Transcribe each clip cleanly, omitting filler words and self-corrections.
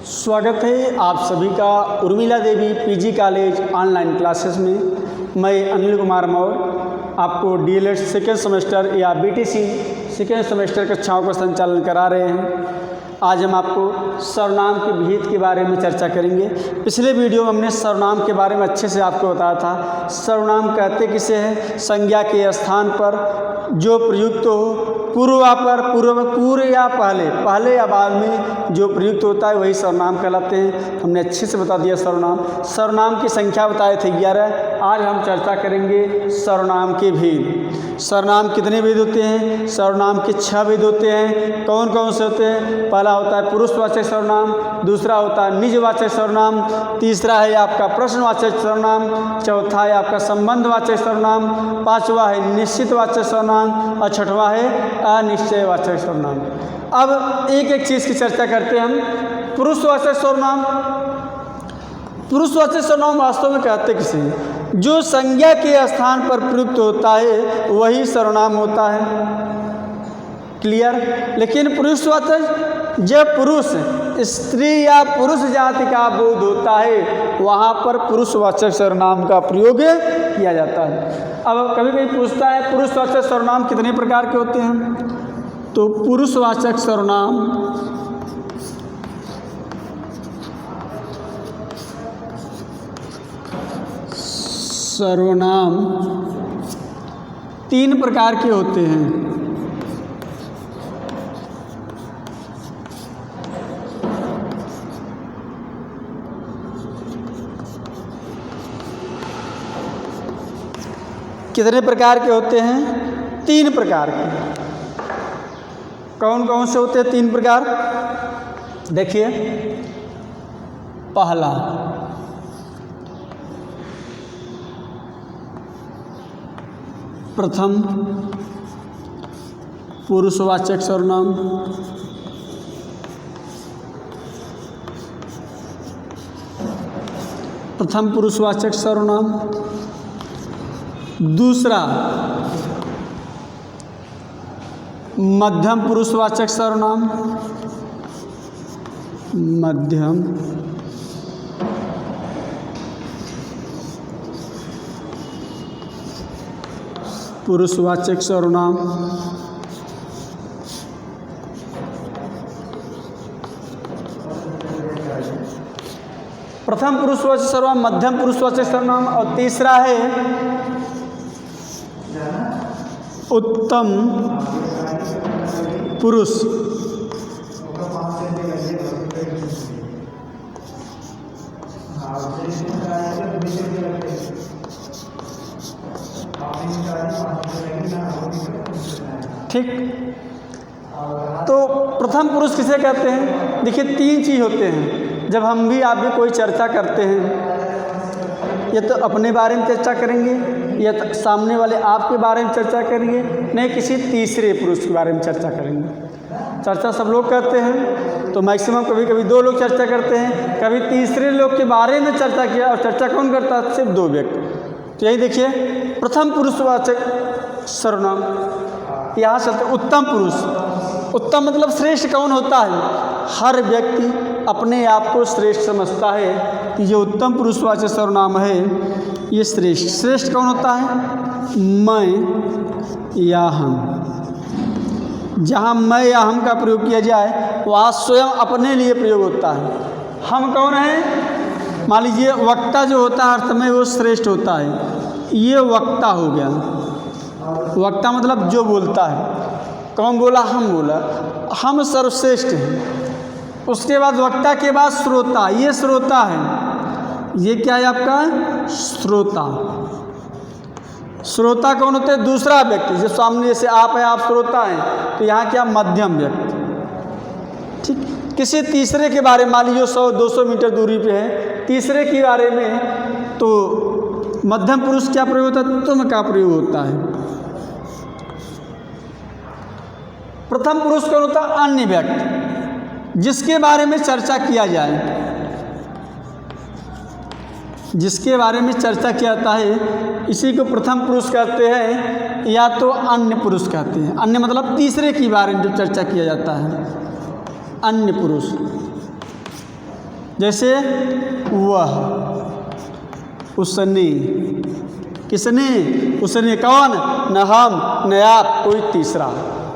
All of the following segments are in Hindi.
स्वागत है आप सभी का Urmila Devi PG college online classes में। मैं अनिल कुमार मौर्य आपको डीएलएड सेकेंड सेमेस्टर या बीटीसी सेकेंड सेमेस्टर कक्षाओं का संचालन करा रहे हैं। आज हम आपको सर्वनाम के विहित के बारे में चर्चा करेंगे। पिछले वीडियो में हमने सर्वनाम के बारे में अच्छे से आपको बताया था। सर्वनाम कहते किसे हैं? संज्ञा के स्थान पर जो प्रयुक्त हो, पूर्व या पहले या बाद में जो प्रयुक्त होता है वही सर्वनाम कहलाते हैं। हमने अच्छे से बता दिया सर्वनाम की संख्या बताए थे 11। आज हम चर्चा करेंगे सर्वनाम के भेद। सर्वनाम कितने भेद होते हैं? सर्वनाम के 6 भेद होते हैं। कौन कौन से होते हैं? पहला होता है पुरुषवाचक सर्वनाम, दूसरा होता है निजवाचक सर्वनाम, तीसरा है आपका प्रश्नवाचक सर्वनाम, चौथा है आपका संबंधवाचक सर्वनाम, पांचवा है निश्चितवाचक सर्वनाम और छठवां है अनिश्चयवाचक सर्वनाम। अब एक एक चीज़ की चर्चा करते हैं हम। पुरुषवाचक सर्वनाम। पुरुषवाचक सर्वनाम वास्तव में कहते किसे हैं? जो संज्ञा के स्थान पर प्रयुक्त होता है वही सर्वनाम होता है। क्लियर? लेकिन पुरुषवाचक जब पुरुष स्त्री या पुरुष जाति का बोध होता है वहाँ पर पुरुषवाचक सर्वनाम का प्रयोग किया जाता है। अब कभी कभी पूछता है पुरुषवाचक सर्वनाम कितने प्रकार के होते हैं? तो पुरुषवाचक सर्वनाम तीन प्रकार के होते हैं। कितने प्रकार के होते हैं? 3 प्रकार के। कौन कौन से होते हैं 3 प्रकार? देखिए, पहला प्रथम पुरुषवाचक सर्वनाम, प्रथम पुरुषवाचक सर्वनाम। दूसरा मध्यम पुरुषवाचक सर्वनाम, मध्यम पुरुषवाचक सर्वनाम। प्रथम पुरुषवाचक सर्वनाम, मध्यम पुरुषवाचक सर्वनाम और तीसरा है उत्तम पुरुष। ठीक। तो प्रथम पुरुष किसे कहते हैं? देखिए, 3 चीज़ होते हैं। जब हम भी आप भी कोई चर्चा करते हैं, या तो अपने बारे में चर्चा करेंगे या तो सामने वाले आपके बारे में चर्चा करेंगे, नहीं किसी तीसरे पुरुष के बारे में चर्चा करेंगे। चर्चा सब लोग करते हैं तो मैक्सिमम कभी कभी 2 लोग चर्चा करते हैं, कभी तीसरे लोग के बारे में चर्चा किया। और चर्चा कौन करता है? सिर्फ 2 व्यक्ति। तो यही देखिए, प्रथम पुरुषवाचक सर्वनाम। यहाँ चलते उत्तम पुरुष। उत्तम मतलब श्रेष्ठ कौन होता है? हर व्यक्ति अपने आप को श्रेष्ठ समझता है कि जो उत्तम पुरुषवाचक सर्वनाम है ये श्रेष्ठ। श्रेष्ठ कौन होता है? मैं या हम। जहाँ मैं या हम का प्रयोग किया जाए वहाँ स्वयं अपने लिए प्रयोग होता है। हम कौन है? मान लीजिए वक्ता जो होता है अर्थ में वो श्रेष्ठ होता है। ये वक्ता हो गया। वक्ता मतलब जो बोलता है। कौन बोला? हम बोला। हम सर्वश्रेष्ठ हैं। उसके बाद वक्ता के बाद श्रोता। ये श्रोता है। ये क्या है आपका? श्रोता। श्रोता कौन होते हैं? दूसरा व्यक्ति। जो सामने जैसे आप हैं, आप श्रोता हैं, तो यहाँ क्या? मध्यम व्यक्ति। ठीक। किसी तीसरे के बारे में मान लीजिए 100-200 मीटर दूरी पे है, तीसरे के बारे में तो मध्यम पुरुष क्या प्रयोग होता है? तुम का प्रयोग होता है। प्रथम पुरुष कौन होता है? अन्य व्यक्ति, जिसके बारे में चर्चा किया जाए। जिसके बारे में चर्चा किया जाता है इसी को प्रथम पुरुष कहते हैं या तो अन्य पुरुष कहते हैं। अन्य मतलब तीसरे के बारे में जो चर्चा किया जाता है, अन्य पुरुष। जैसे वह, उसने, किसने, उसने, कौन, न हम न आप, कोई तीसरा,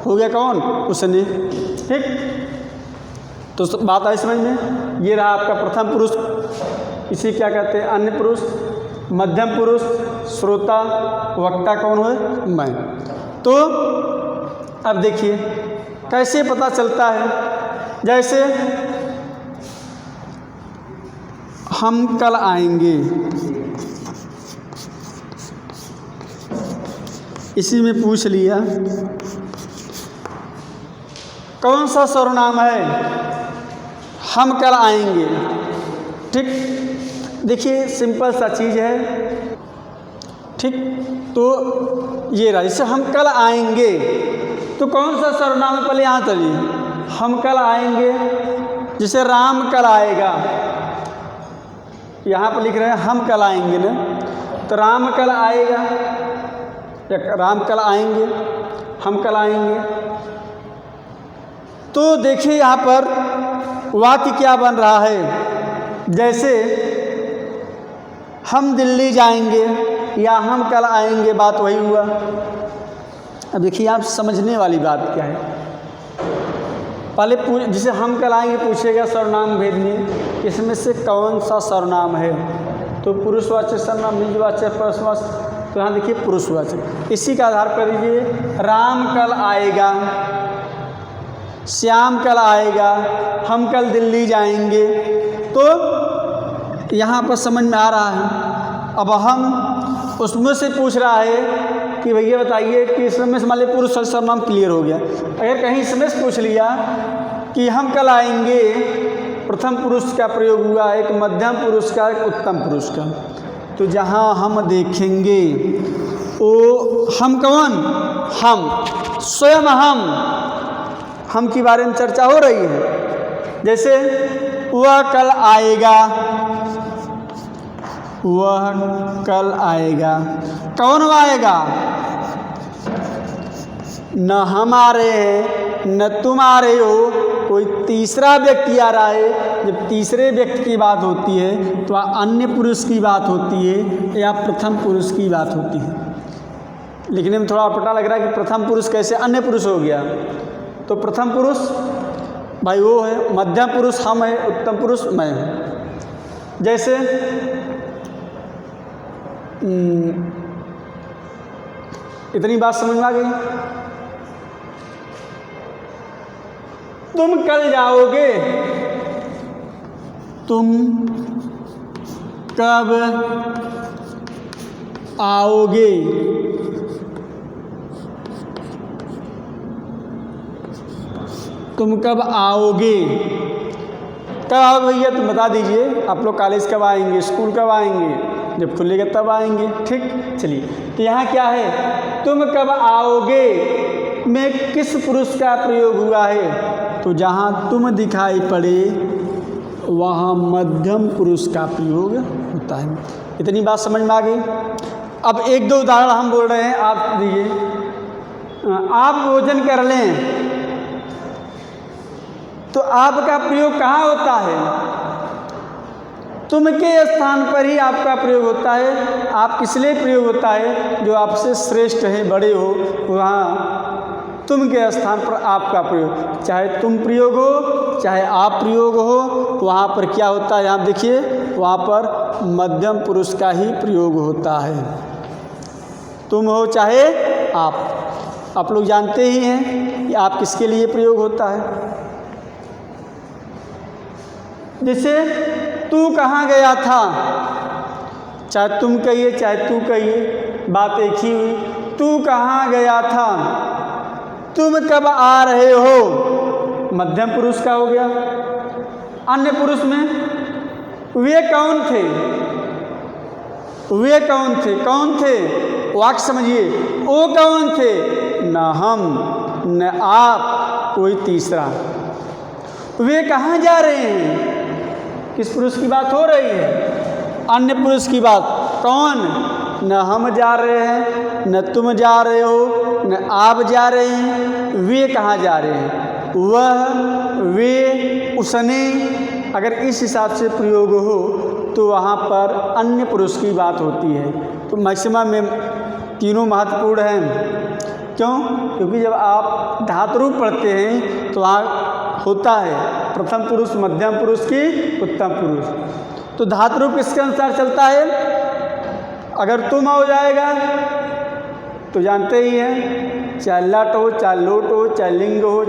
हो गया कौन, उसने। ठीक, तो बात आई समझ में। ये रहा आपका प्रथम पुरुष, इसी क्या कहते हैं, अन्य पुरुष। मध्यम पुरुष श्रोता, वक्ता कौन है, मैं। तो अब देखिए कैसे पता चलता है। जैसे हम कल आएंगे, इसी में पूछ लिया कौन सा सर्वनाम है, हम कल आएंगे। ठीक, देखिए सिंपल सा चीज़ है। ठीक, तो ये रहा, जैसे हम कल आएंगे तो कौन सा सर्वनाम है, पहले यहाँ चलिए। हम कल आएंगे, जैसे राम कल आएगा, यहाँ पर लिख रहे हैं हम कल आएंगे ना, तो राम कल आएगा या राम कल आएंगे, हम कल आएंगे। तो देखिए यहाँ पर वाक्य क्या बन रहा है। जैसे हम दिल्ली जाएंगे या हम कल आएंगे, बात वही हुआ। अब देखिए आप समझने वाली बात क्या है। पहले जिसे हम कल आएंगे पूछेगा सर्वनाम भेद में इसमें से कौन सा सर्वनाम है, तो पुरुषवाचक सर्वनाम, निजवाचक, परसवाचक। तो यहाँ देखिए पुरुषवाचक, इसी का आधार पर ये राम कल आएगा, श्याम कल आएगा, हम कल दिल्ली जाएंगे। तो यहाँ पर समझ में आ रहा है। अब हम उसमें से पूछ रहा है कि भैया बताइए कि इसमें से मान लीजिए पुरुष सर्वनाम क्लियर हो गया। अगर कहीं इसमें से पूछ लिया कि हम कल आएंगे, प्रथम पुरुष का प्रयोग हुआ, एक मध्यम पुरुष का, एक उत्तम पुरुष का, तो जहाँ हम देखेंगे वो हम कौन, हम स्वयं, हम के बारे में चर्चा हो रही है। जैसे वह कल आएगा, वह कल आएगा, कौन आएगा, न हम आ रहे हैं न तुम आ रहे हो, कोई तीसरा व्यक्ति आ रहा है। जब तीसरे व्यक्ति की बात होती है तो अन्य पुरुष की बात होती है या प्रथम पुरुष की बात होती है। लिखने में थोड़ा पता लग रहा है कि प्रथम पुरुष कैसे अन्य पुरुष हो गया। तो प्रथम पुरुष भाई वो है, मध्यम पुरुष हम है, उत्तम पुरुष मैं हूँ। जैसे इतनी बात समझ में आ गई। तुम कल जाओगे, तुम कब आओगे, तुम कब आओगे, कब आओ भैया तुम बता दीजिए। आप लोग कॉलेज कब आएंगे, स्कूल कब आएंगे, जब खुलेगा तब आएंगे। ठीक, चलिए तो यहाँ क्या है, तुम कब आओगे में किस पुरुष का प्रयोग हुआ है, तो जहाँ तुम दिखाई पड़े वहाँ मध्यम पुरुष का प्रयोग होता है। इतनी बात समझ में आ गई। अब एक दो उदाहरण हम बोल रहे हैं, आप दीजिए। आप भोजन कर लें, तो आपका प्रयोग कहाँ होता है, तुम के स्थान पर ही आपका प्रयोग होता है। आप किस लिए प्रयोग होता है, जो आपसे श्रेष्ठ है, बड़े हो, वहाँ तुम के स्थान पर आपका प्रयोग, चाहे तुम प्रयोग हो चाहे आप प्रयोग हो, वहाँ पर क्या होता है, आप देखिए वहाँ पर मध्यम पुरुष का ही प्रयोग होता है। तुम हो चाहे आप लोग जानते ही हैं कि आप किसके लिए प्रयोग होता है। जैसे तू कहाँ गया था, चाहे तुम कहिए चाहे तू कहिए, बात एक ही हुई। तू कहाँ गया था, तुम कब आ रहे हो, मध्यम पुरुष का हो गया। अन्य पुरुष में वे कौन थे, वे कौन थे, कौन थे, वाक्य समझिए, वो कौन थे, न हम न आप, कोई तीसरा। वे कहाँ जा रहे हैं, किस पुरुष की बात हो रही है, अन्य पुरुष की बात। कौन, न हम जा रहे हैं न तुम जा रहे हो न आप जा रहे हैं, वे कहाँ जा रहे हैं, वह, वे, उसने, अगर इस हिसाब से प्रयोग हो तो वहाँ पर अन्य पुरुष की बात होती है। तो मैक्सिमम में तीनों महत्वपूर्ण हैं। क्यों? क्योंकि जब आप धातु रूप पढ़ते हैं तो वहाँ होता है प्रथम पुरुष, मध्यम पुरुष की उत्तम पुरुष। तो धातु रूप किसके अनुसार चलता है? अगर तुम हो जाएगा तो जानते ही हैं, चाहे लट हो, चाहे लोट हो, चाहे लिंग हो,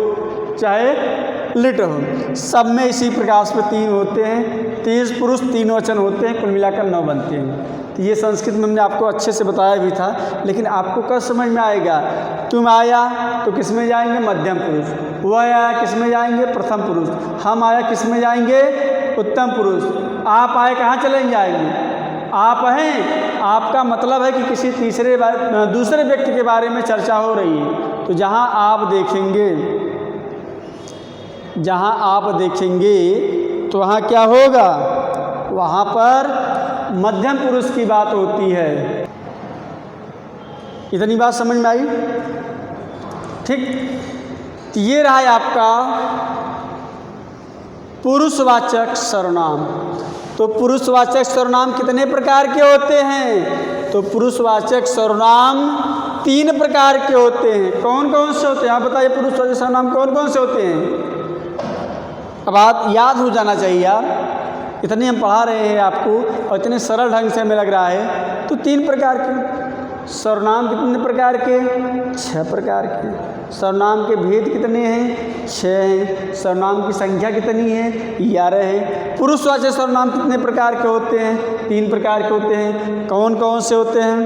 चाहे लिट हो, सब में इसी प्रकार से 3 होते हैं। 30 पुरुष 3 वचन होते हैं, कुल मिलाकर 9 बनते हैं। तो ये संस्कृत में हमने आपको अच्छे से बताया भी था, लेकिन आपको कब समझ में आएगा? तुम आया तो किस में जाएंगे? मध्यम पुरुष। वह आया किस में जाएंगे? प्रथम पुरुष। हम आया किस में जाएंगे? उत्तम पुरुष। आप आए कहाँ चले जाएंगे? आप हैं, आपका मतलब है कि किसी दूसरे व्यक्ति के बारे में चर्चा हो रही है। तो जहाँ आप देखेंगे तो वहाँ क्या होगा? वहाँ पर मध्यम पुरुष की बात होती है। इतनी बात समझ में आई? ठीक। तो ये रहा है आपका पुरुषवाचक सर्वनाम। तो पुरुषवाचक सर्वनाम कितने प्रकार के होते हैं? तो पुरुषवाचक सर्वनाम 3 प्रकार के होते हैं। कौन कौन से होते हैं आप बताइए? पुरुषवाचक सर्वनाम कौन कौन से होते हैं? अब आप याद हो जाना चाहिए यार, इतने हम पढ़ा रहे हैं आपको और इतने सरल ढंग से हमें लग रहा है। तो 3 प्रकार के सर्वनाम। कितने प्रकार के? 6 प्रकार के। सर्वनाम के भेद कितने हैं? 6 हैं। सर्वनाम की संख्या कितनी है? 11 है। पुरुषवाचक सर्वनाम कितने प्रकार के होते हैं? 3 प्रकार के होते हैं। कौन कौन से होते हैं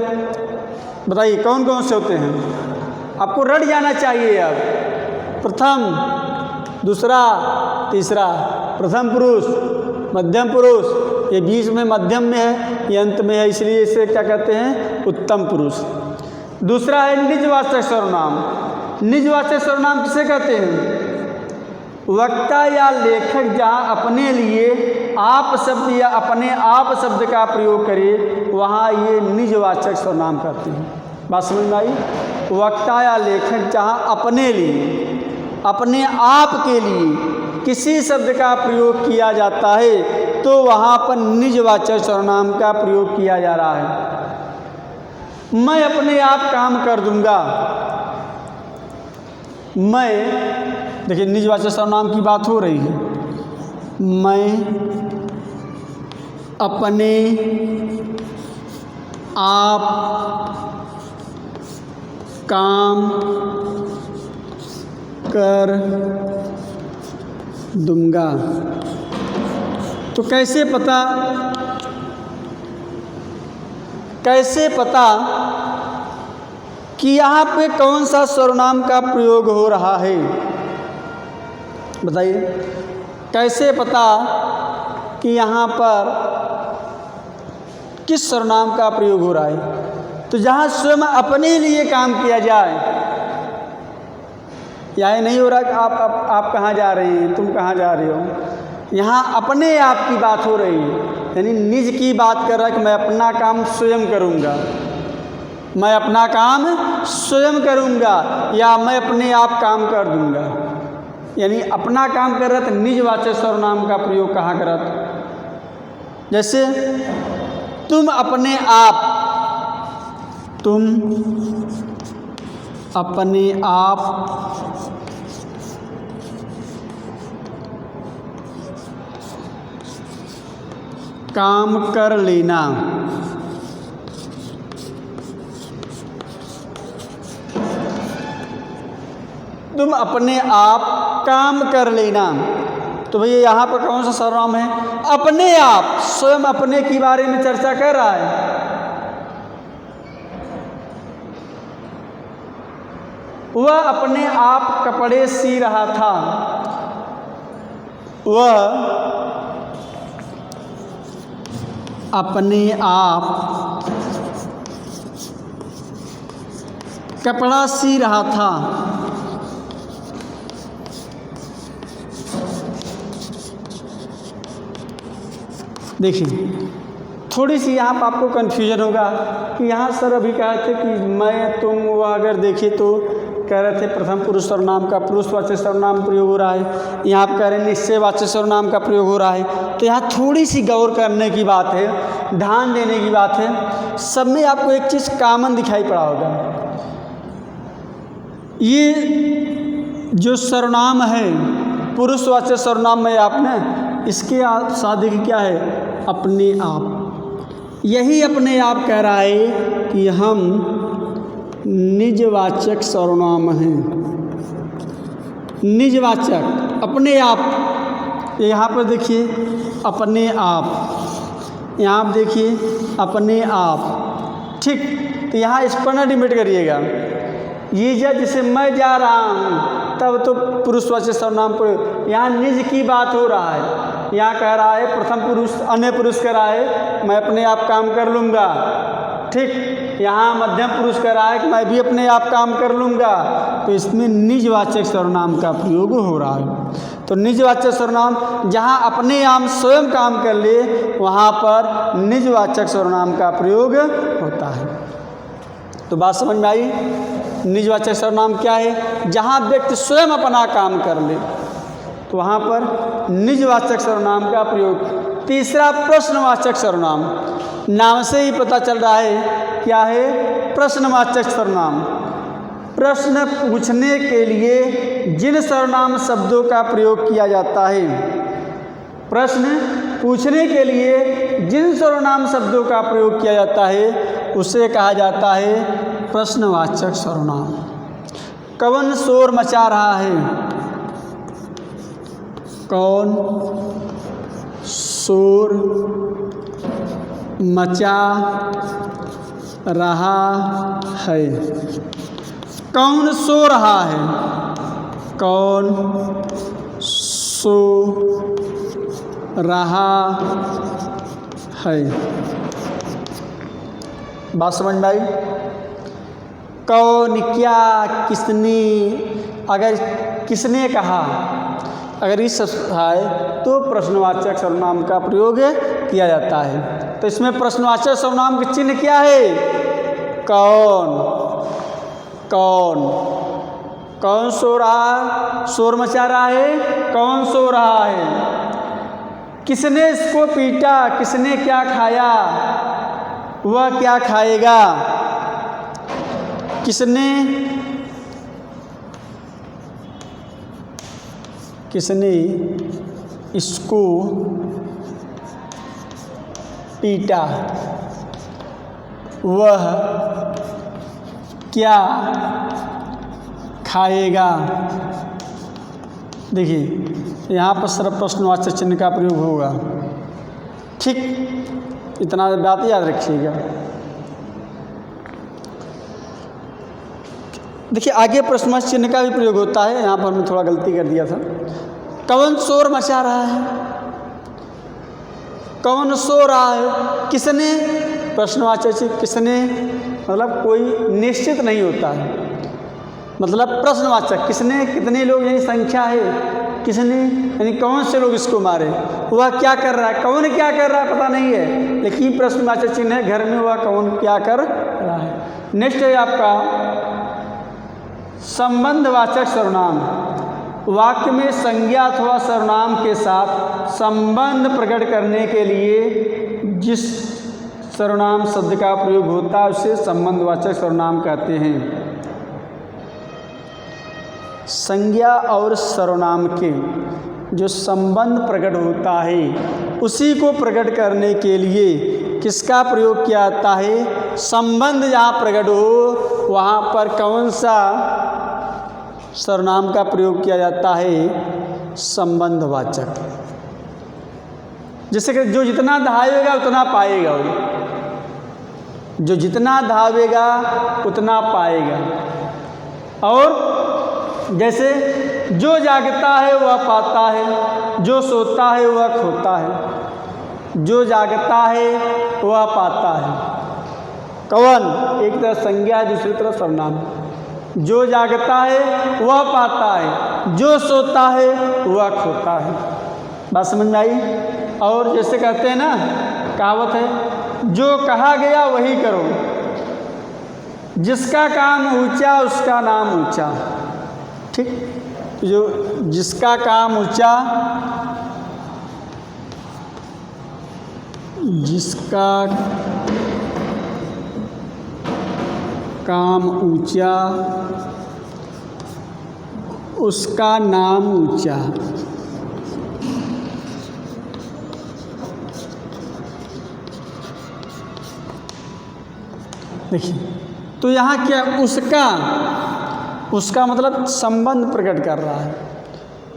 बताइए? कौन कौन से होते हैं? आपको रट जाना चाहिए। अब प्रथम, दूसरा, तीसरा। प्रथम पुरुष, मध्यम पुरुष, ये बीच में मध्यम में है, ये अंत में है, इसलिए इसे क्या कहते हैं? उत्तम पुरुष। दूसरा है निजवाचक सर्वनाम। निजवाचक सर्वनाम किसे कहते हैं? वक्ता या लेखक जहाँ अपने लिए आप शब्द या अपने आप शब्द का प्रयोग करे वहाँ ये निजवाचक सर्वनाम कहते हैं। बात समझ में आई? वक्ता या लेखक जहाँ अपने लिए, अपने आप के लिए किसी शब्द का प्रयोग किया जाता है तो वहाँ पर निजवाचक सर्वनाम का प्रयोग किया जा रहा है। मैं अपने आप काम कर दूंगा। मैं, देखिए निजवाचक सर्वनाम की बात हो रही है। मैं अपने आप काम कर दूंगा। तो कैसे पता कि यहाँ पे कौन सा सर्वनाम का प्रयोग हो रहा है? बताइए, कैसे पता कि यहाँ पर किस सर्वनाम का प्रयोग हो रहा है? तो जहाँ स्वयं अपने लिए काम किया जाए, यह नहीं हो रहा कि आप कहाँ जा रहे हैं, तुम कहाँ जा रहे हो। यहाँ अपने आप की बात हो रही है, यानी निज की बात कर रहा है कि मैं अपना काम स्वयं करूँगा, मैं अपना काम स्वयं करूँगा या मैं अपने आप काम कर दूँगा। यानी अपना काम कर रहा था, निजवाचक सर्वनाम का प्रयोग कहाँ कर रहा था? जैसे तुम अपने आप काम कर लेना। तुम अपने आप काम कर लेना। तो भैया यहाँ पर कौन सा सर्वनाम है? अपने आप, स्वयं अपने के बारे में चर्चा कर रहा है। वह अपने आप कपड़े सी रहा था। वह अपने आप कपड़ा सी रहा था। देखिए, थोड़ी सी यहाँ पर आपको कन्फ्यूजन होगा कि यहाँ सर अभी कहा थे कि मैं, तुम, वह अगर देखे तो कह रहे थे प्रथम पुरुष सर्वनाम का पुरुषवाचक सर्वनाम प्रयोग हो रहा है, यहाँ आप कह रहे हैं निश्चयवाचक सर्वनाम का प्रयोग हो रहा है। तो यहाँ थोड़ी सी गौर करने की बात है, ध्यान देने की बात है। सब में आपको एक चीज़ कॉमन दिखाई पड़ा होगा, ये जो सर्वनाम है पुरुषवाचक सर्वनाम में आपने इसके साथ देखिए क्या है, अपने आप। यही अपने आप कह रहा है कि हम निजवाचक सर्वनाम हैं। निजवाचक अपने आप, यहाँ पर देखिए अपने आप, यहाँ आप देखिए अपने आप, ठीक। तो यहाँ इस पर ना डिमेट करिएगा, ये जैसे मैं जा रहा हूँ तब तो पुरुषवाचक सर्वनाम पर, यहाँ निज की बात हो रहा है। यहाँ कह रहा है प्रथम पुरुष, अन्य पुरुष कह रहा है मैं अपने आप काम कर लूँगा, ठीक। यहाँ मध्यम पुरुष कह रहा है कि मैं भी अपने आप काम कर लूँगा। तो इसमें निजवाचक सर्वनाम का प्रयोग हो रहा है। तो निजवाचक सर्वनाम जहाँ अपने आप स्वयं काम कर ले वहाँ पर निजवाचक सर्वनाम का प्रयोग होता है। तो बात समझ में आई? निजवाचक सर्वनाम क्या है? जहाँ व्यक्ति स्वयं अपना काम कर ले तो वहाँ पर निजवाचक सर्वनाम का प्रयोग। तीसरा प्रश्नवाचक सर्वनाम, नाम से ही पता चल रहा है क्या है, प्रश्नवाचक सर्वनाम। प्रश्न पूछने के लिए जिन सर्वनाम शब्दों का प्रयोग किया जाता है, प्रश्न पूछने के लिए जिन सर्वनाम शब्दों का प्रयोग किया जाता है उसे कहा जाता है प्रश्नवाचक सर्वनाम। कौन शोर मचा रहा है? कौन शोर मचा रहा है? कौन सो रहा है? कौन सो रहा है? बात समझ में आई? कौन, क्या, किसने, अगर किसने कहा, अगर इस है तो प्रश्नवाचक सर्वनाम का प्रयोग किया जाता है। तो इसमें प्रश्नवाचक सर्वनाम का चिन्ह क्या है? कौन। कौन, कौन सो रहा, शोर मचा रहा है, कौन सो रहा है। किसने इसको पीटा, किसने क्या खाया, वह क्या खाएगा। किसने, किसने इसको पीटा, वह क्या खाएगा। देखिए यहाँ पर सिर्फ प्रश्नवाचक चिन्ह का प्रयोग होगा, ठीक। इतना बात याद रखिएगा। देखिए आगे प्रश्नवाचक चिन्ह का भी प्रयोग होता है, यहाँ पर हमने थोड़ा गलती कर दिया था। कौन शोर मचा रहा है, कौन सो रहा है, किसने, प्रश्नवाचक किसने मतलब कोई निश्चित नहीं होता है, मतलब प्रश्नवाचक किसने, कितने लोग यानी संख्या है, किसने यानी कौन से लोग इसको मारे, वह क्या कर रहा है, कौन क्या कर रहा है पता नहीं है, लेकिन प्रश्नवाचक चिन्ह है, घर में वह कौन क्या कर रहा है। नेक्स्ट है आपका संबंधवाचक सर्वनाम। वाक्य में संज्ञा अथवा सर्वनाम के साथ संबंध प्रकट करने के लिए जिस सर्वनाम शब्द का प्रयोग होता है उसे संबंधवाचक सर्वनाम कहते हैं। संज्ञा और सर्वनाम के जो संबंध प्रकट होता है उसी को प्रकट करने के लिए किसका प्रयोग किया जाता है? संबंध जहाँ प्रकट हो वहाँ पर कौन सा सर्वनाम का प्रयोग किया जाता है? संबंधवाचक। जैसे कि जो जितना धावेगा उतना पाएगा, जो जितना धावेगा उतना पाएगा। और जैसे जो जागता है वह पाता है, जो सोता है वह खोता है। जो जागता है वह पाता है। कौन? एक तरफ संज्ञा है, दूसरी तरफ सर्वनाम। जो जागता है वह पाता है, जो सोता है वह खोता है। बात समझ में आई? और जैसे कहते हैं ना, कहावत है, जो कहा गया वही करो। जिसका काम ऊंचा उसका नाम ऊंचा। ठीक, जो जिसका काम ऊंचा, जिसका काम ऊंचा उसका नाम ऊंचा। देखिए, तो यहाँ क्या उसका मतलब संबंध प्रकट कर रहा है।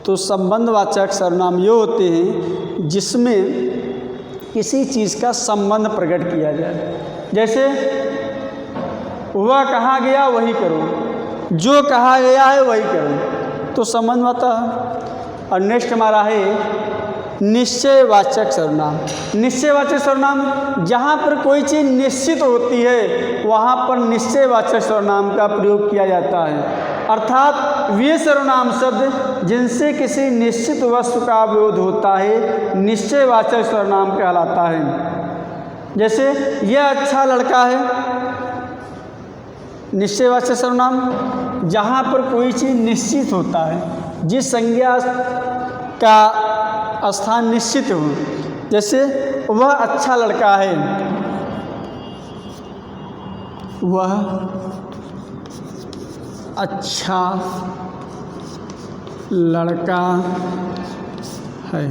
तो संबंधवाचक सर्वनाम ये होते हैं जिसमें किसी चीज़ का संबंध प्रकट किया जाए। जैसे वह कहाँ गया वही करो, जो कहा गया है वही करो, तो संबंध आता है। और नेक्स्ट हमारा है निश्चयवाचक सर्वनाम। निश्चयवाचक सर्वनाम, जहाँ पर कोई चीज़ निश्चित होती है वहाँ पर निश्चयवाचक सर्वनाम का प्रयोग किया जाता है। अर्थात वे सर्वनाम शब्द जिनसे किसी निश्चित वस्तु का विरोध होता है निश्चयवाचक सर्वनाम कहलाता है। जैसे यह अच्छा लड़का है, निश्चयवाचक सर्वनाम। जहाँ पर कोई चीज़ निश्चित होता है, जिस संज्ञा का स्थान निश्चित हो, जैसे वह अच्छा लड़का है, वह अच्छा लड़का है।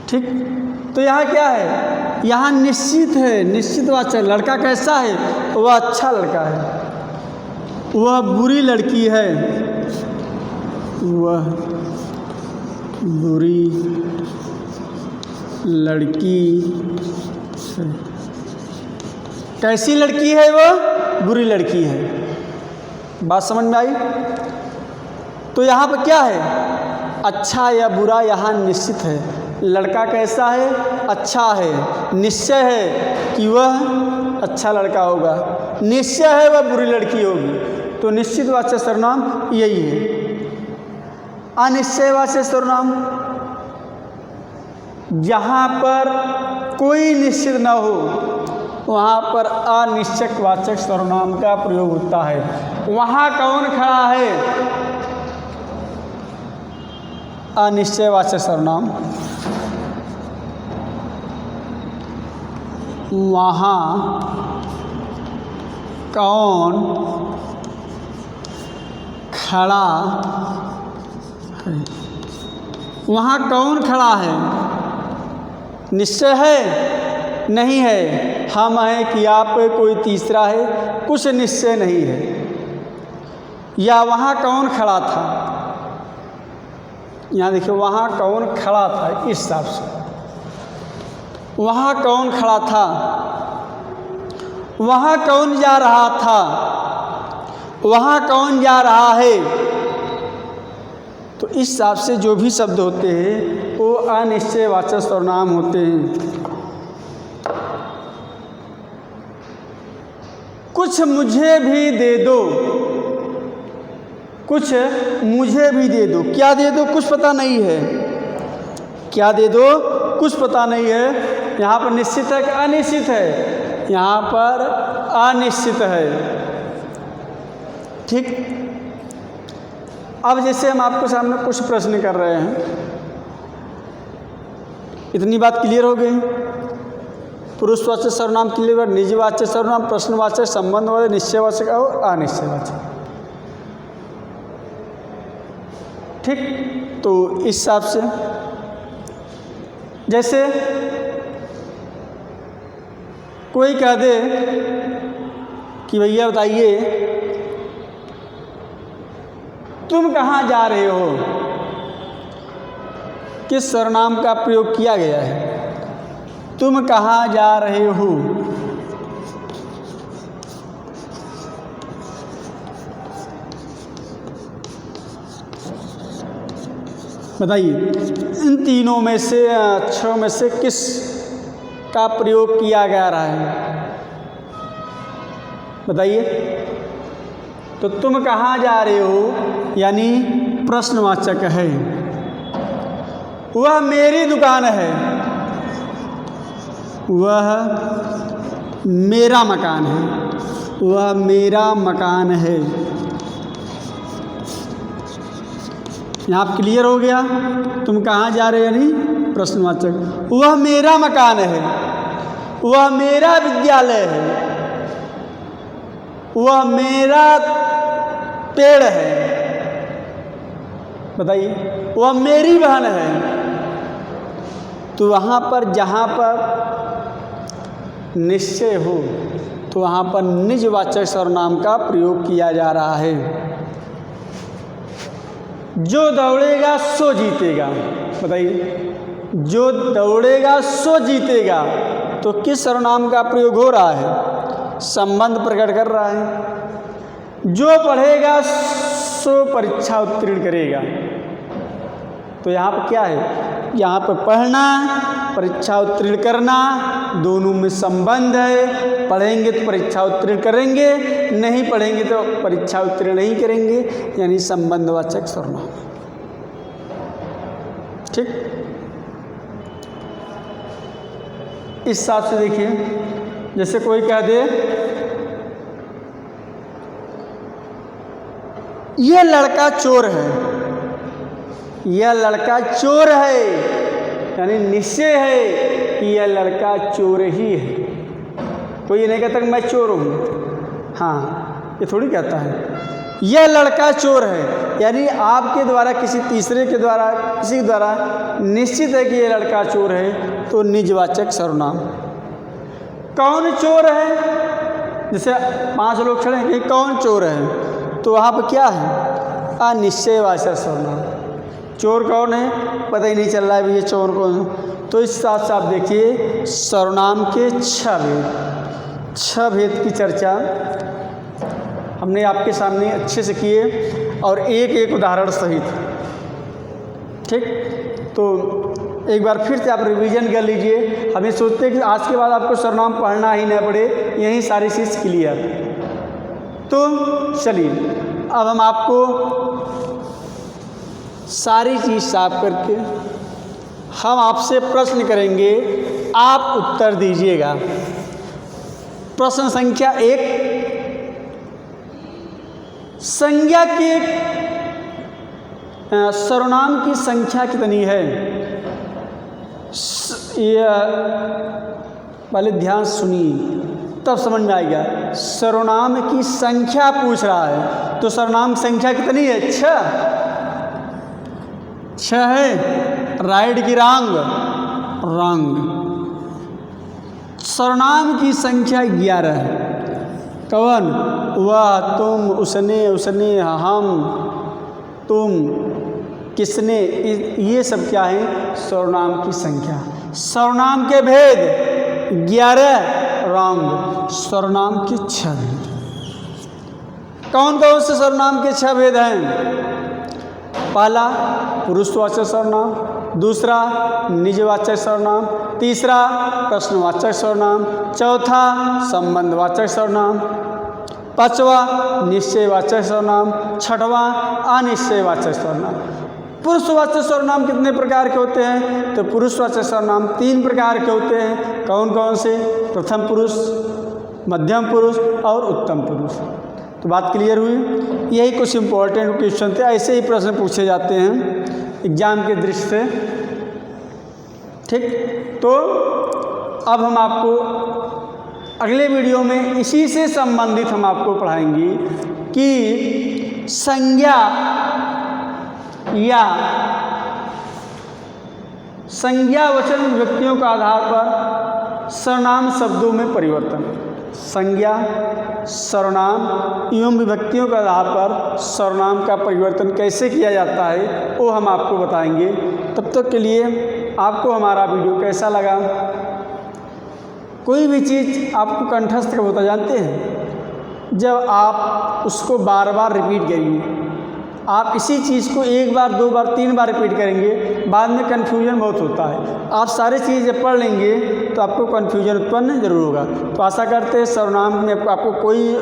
ठीक, तो यहाँ क्या है, यहाँ निश्चित है, निश्चितवाचक। लड़का कैसा है, वह अच्छा लड़का है। वह बुरी लड़की है, वह बुरी लड़की है। कैसी लड़की है, वह बुरी लड़की है। बात समझ में आई? तो यहाँ पर क्या है, अच्छा या बुरा यहाँ निश्चित है। लड़का कैसा है, अच्छा है। निश्चय है कि वह अच्छा लड़का होगा, निश्चय है वह बुरी लड़की होगी। तो निश्चितवाचक सर्वनाम यही है। अनिश्चयवाचक सर्वनाम, जहाँ पर कोई निश्चित न हो वहाँ पर अनिश्चयवाचक सर्वनाम का प्रयोग होता है। वहाँ कौन खड़ा है, अनिश्चयवाचक सर्वनाम। वहाँ कौन खड़ा है, वहाँ कौन खड़ा है, निश्चय है नहीं है, हम हैं कि आप, कोई तीसरा है, कुछ निश्चय नहीं है। या वहाँ कौन खड़ा था, यहाँ देखिए वहाँ कौन खड़ा था, इस हिसाब से वहाँ कौन खड़ा था, वहाँ कौन जा रहा था, वहाँ कौन जा रहा है। तो इस हिसाब से जो भी शब्द होते हैं वो अनिश्चयवाचक सर्वनाम होते हैं। कुछ मुझे भी दे दो, कुछ मुझे भी दे दो। क्या दे दो, कुछ पता नहीं है। क्या दे दो, कुछ पता नहीं है। यहाँ पर निश्चित है कि अनिश्चित है, यहाँ पर अनिश्चित है। ठीक, अब जैसे हम आपके सामने कुछ प्रश्न कर रहे हैं, इतनी बात क्लियर हो गई। पुरुषवाचक सर्वनाम क्लियर, निजवाचक सर्वनाम, प्रश्नवाचक, संबंधवाचक, निश्चयवाचक और अनिश्चयवाचक। ठीक, तो इस हिसाब से जैसे कोई कह दे कि भैया बताइए तुम कहाँ जा रहे हो, किस सर्वनाम का प्रयोग किया गया है, तुम कहाँ जा रहे हो। बताइए इन तीनों में से, अक्षरों में से किस का प्रयोग किया जा रहा है, बताइए। तो तुम कहाँ जा रहे हो यानी प्रश्नवाचक है। वह मेरी दुकान है, वह मेरा मकान है। वह मेरा मकान है। यहाँ आप क्लियर हो गया? तुम कहाँ जा रहे हो? यानी प्रश्नवाचक। वह मेरा मकान है, वह मेरा विद्यालय है, वह मेरा पेड़ है। बताइए, वह मेरी बहन है। तो वहाँ पर जहाँ पर निश्चय हो तो वहाँ पर निजवाचक सर्वनाम का प्रयोग किया जा रहा है। जो दौड़ेगा सो जीतेगा। बताइए, जो दौड़ेगा सो जीतेगा, तो किस सर्वनाम का प्रयोग हो रहा है? संबंध प्रकट कर रहा है। जो पढ़ेगा सो परीक्षा उत्तीर्ण करेगा। तो यहाँ पर क्या है? यहाँ पर पढ़ना, परीक्षा उत्तीर्ण करना, दोनों में संबंध है। पढ़ेंगे तो परीक्षा उत्तीर्ण करेंगे, नहीं पढ़ेंगे तो परीक्षा उत्तीर्ण नहीं करेंगे, यानी संबंधवाचक सर्वनाम। ठीक, इस हिसाब से देखिए, जैसे कोई कह दे यह लड़का चोर है, यह लड़का चोर है, यानी निश्चय है कि यह लड़का चोर ही है। कोई ये नहीं कहता कि मैं चोर हूँ। हाँ, ये थोड़ी कहता है। यह लड़का चोर है, यानी आपके द्वारा, किसी तीसरे के द्वारा, किसी के द्वारा निश्चित है कि यह लड़का चोर है, तो निजवाचक सर्वनाम। कौन चोर है? जैसे 5 लोग खड़े हैं कि कौन चोर है, तो वहाँ पर क्या है? अनिश्चयवाचक सर्वनाम। चोर कौन है पता ही नहीं चल रहा है, ये चोर कौन है। तो इस हिसाब से आप देखिए, सर्वनाम के 6 भेद, 6 भेद की चर्चा हमने आपके सामने अच्छे से किए, और एक एक उदाहरण सहित। ठीक, तो एक बार फिर से आप रिवीजन कर लीजिए। हमें सोचते हैं कि आज के बाद आपको सर्वनाम पढ़ना ही न पड़े, यही सारी चीज़ क्लियर। तो चलिए, अब हम आपको सारी चीज़ साफ करके हम आपसे प्रश्न करेंगे, आप उत्तर दीजिएगा। प्रश्न संख्या 1, संज्ञा के सर्वनाम की संख्या कितनी है? यह पहले ध्यान सुनिए, तब समझ में आएगा। सर्वनाम की संख्या पूछ रहा है, तो सर्वनाम संख्या कितनी है? 6 है। राइट की रॉन्ग? रॉन्ग। सर्वनाम की संख्या 11 है। कौन? वह, तुम, उसने, उसने, हम, तुम, किसने, ये सब क्या है? सर्वनाम की संख्या। सर्वनाम के भेद 11, रॉन्ग। सर्वनाम के 6 भेद। कौन कौन से सर्वनाम के 6 भेद हैं? पहला पुरुषवाचक सर्वनाम, दूसरा निजवाचक सर्वनाम, तीसरा प्रश्नवाचक सर्वनाम, चौथा संबंधवाचक सर्वनाम, पांचवा निश्चयवाचक सर्वनाम, छठवां अनिश्चयवाचक सर्वनाम। पुरुषवाचक सर्वनाम कितने प्रकार के होते हैं? तो पुरुषवाचक सर्वनाम 3 प्रकार के होते हैं। कौन कौन से? प्रथम पुरुष, मध्यम पुरुष और उत्तम पुरुष। तो बात क्लियर हुई? यही कुछ इम्पोर्टेंट क्वेश्चन थे, ऐसे ही प्रश्न पूछे जाते हैं एग्जाम के दृष्टि से। ठीक, तो अब हम आपको अगले वीडियो में इसी से संबंधित हम आपको पढ़ाएंगे कि संज्ञा या संज्ञावाचक विभक्तियों के आधार पर सर्वनाम शब्दों में परिवर्तन। संज्ञा, सर्वनाम एवं विभक्तियों के आधार पर सर्वनाम का परिवर्तन कैसे किया जाता है, वो हम आपको बताएंगे। तब तक के लिए आपको हमारा वीडियो कैसा लगा? कोई भी चीज़ आपको कंठस्थ कब होता जानते हैं? जब आप उसको बार बार रिपीट करिए। आप इसी चीज़ को 1 बार, 2 बार, 3 बार रिपीट करेंगे, बाद में कन्फ्यूजन बहुत होता है। आप सारी चीज़ें पढ़ लेंगे तो आपको कन्फ्यूजन उत्पन्न जरूर होगा। तो आशा करते हैं सर्वनाम में आपको कोई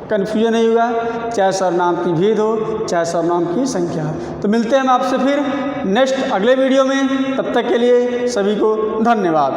कन्फ्यूजन नहीं होगा, चाहे सर्वनाम की भेद हो, चाहे सर्वनाम की संख्या हो। तो मिलते हैं हम आपसे फिर नेक्स्ट अगले वीडियो में। तब तक के लिए सभी को धन्यवाद।